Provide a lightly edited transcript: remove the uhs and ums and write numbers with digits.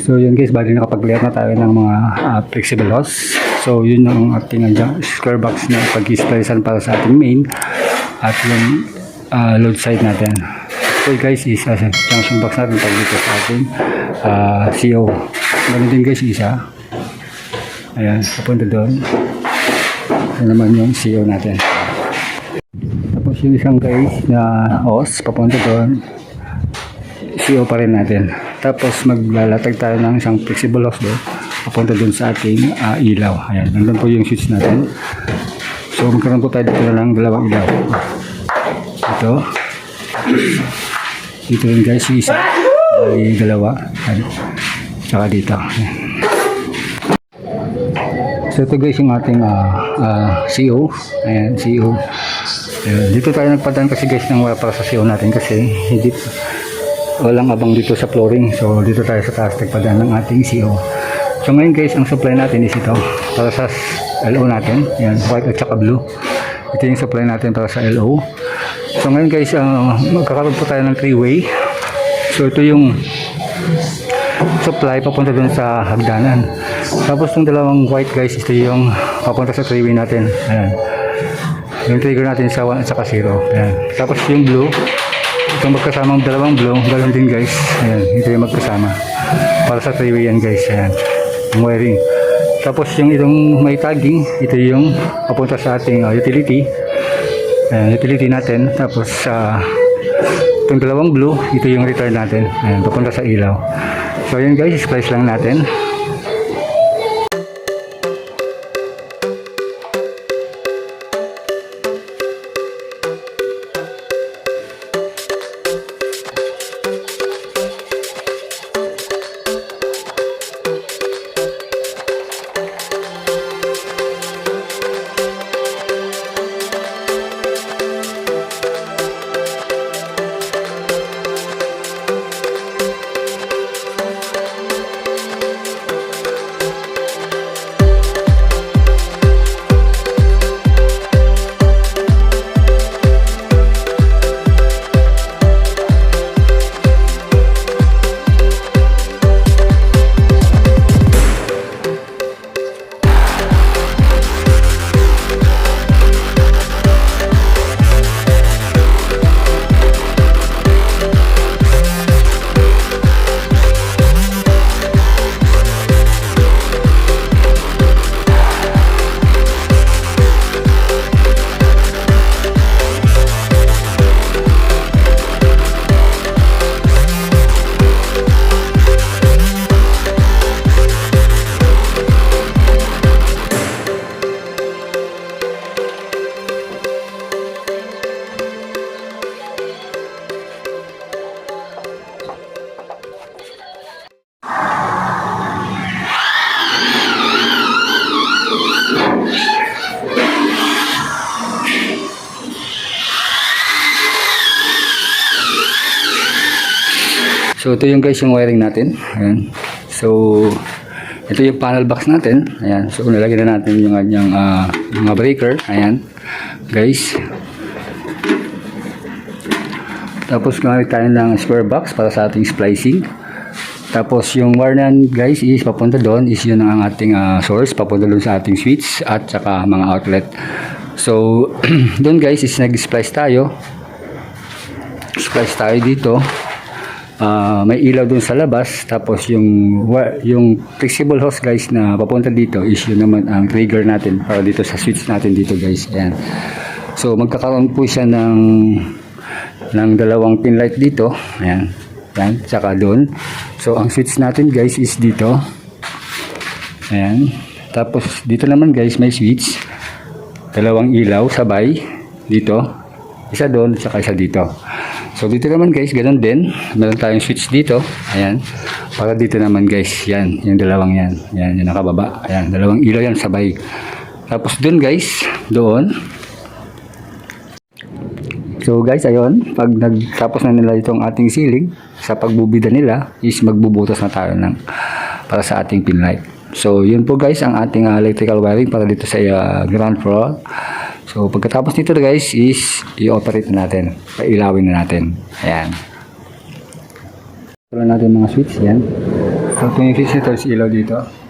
So yun guys, bali nakapag-layout na tayo ng mga flexible hose. So yun yung ating square box na pag-splicean para sa ating main at yung load side natin. So guys is junction box natin pag dito sa ating CO. Ganun din guys isa. Ayan, papunta doon. Ito naman yung CO natin. Tapos yung isang guys na hose papunta doon. CO pa rin natin. Tapos maglalatag tayo ng isang flexible hose doon papunta doon sa ating ilaw. Ayan, nandun po yung switch natin. So magkaroon po tayo dito ng dalawang ilaw. Ito. Dito rin guys yung isa. Ay dalawa. Ayan. Saka dito. Ayan. So ito guys yung ating CO. Ayan, CO. Dito tayo nagpadaan kasi guys ng wala para sa CO natin kasi hindi walang abang dito sa flooring. So dito tayo sa taas nagpadaan ng ating CO. So ngayon guys ang supply natin is ito para sa LO natin. Yan, white at saka blue. Ito yung supply natin para sa LO. So ngayon guys magkakaroon po tayo ng 3-way. So ito yung supply papunta dun sa hagdanan. Tapos yung dalawang white guys ito yung papunta sa 3-way natin. Ayan. Yung trigger natin sa 1 at saka 0. Ayan. Tapos yung blue itong magkasamang dalawang blue, galon din guys. Ayan, ito yung magkasama. Para sa 3-way yan guys. Ayan, yung wiring. Tapos yung itong may tagging, ito yung papunta sa ating utility. Ayan, utility natin. Tapos itong dalawang blue, ito yung return natin. Ayan, papunta sa ilaw. So ayan guys, splice lang natin. So ito yung guys yung wiring natin. Ayan. So ito yung panel box natin. Ayan. So nilagyan na natin yung kanyang mga breaker. Ayan. Guys. Tapos gumamit tayo ng square box para sa ating splicing. Tapos yung wire na guys is papunta doon is yun ang ating source. Papunta doon sa ating switch at saka mga outlet. So doon guys is nag-splice tayo. Splice tayo dito. May ilaw dun sa labas. Tapos yung flexible hose guys na papunta dito is yun naman ang trigger natin para dito sa switch natin dito guys. Ayan. So magkakaroon po siya ng dalawang pin light dito. Ayan. Ayan. Tsaka dun. So ang switch natin guys is dito. Ayan. Tapos dito naman guys may switch. Dalawang ilaw sabay dito. Isa doon tsaka isa dito. So dito naman guys, ganun din. Meron tayong switch dito. Ayan. Para dito naman guys, yan. Yung dalawang yan. Yan, yung nakababa. Ayan, dalawang ilaw yan sabay. Tapos dun guys, doon. So guys, ayun. Pag nagtapos na nila itong ating ceiling, sa pagbubida nila, is magbubutas na tayo para sa ating pin light. So yun po guys, ang ating electrical wiring para dito sa ground floor. So pagkatapos nito guys is i-operate na natin, pailawin na natin. Ayan. Tuloy natin mga switch yan. So, ito yung fix, ito is ilaw dito.